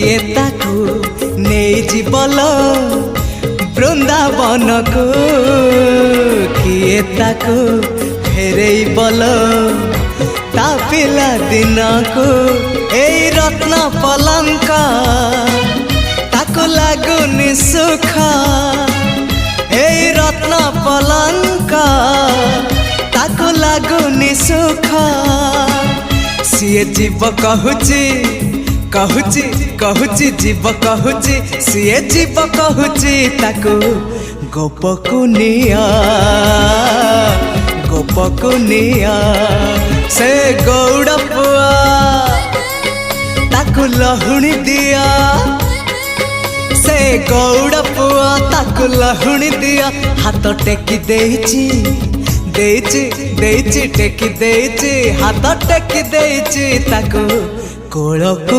किए ताकू नहीं जीवल बृंदावन को किए ताकू फेरे बल ता पिला दिन को एई रत्न पलंक ताकू लागुनी सुख एई रत्न पलंक ताकू लागुनी सुख सीए जीव कहूची कहूची कहूची जीव कहूची सीए जीव कहूची ताकू गोपकुनिया गोपकुनिया से गौड़ पुआ ताकू लहुणी दिया से गौड़ पुआ ताकू लहुणी दिया हाथ टेकी देची देची देची टेकी देची हाथ टेकी देची ताकू कोलको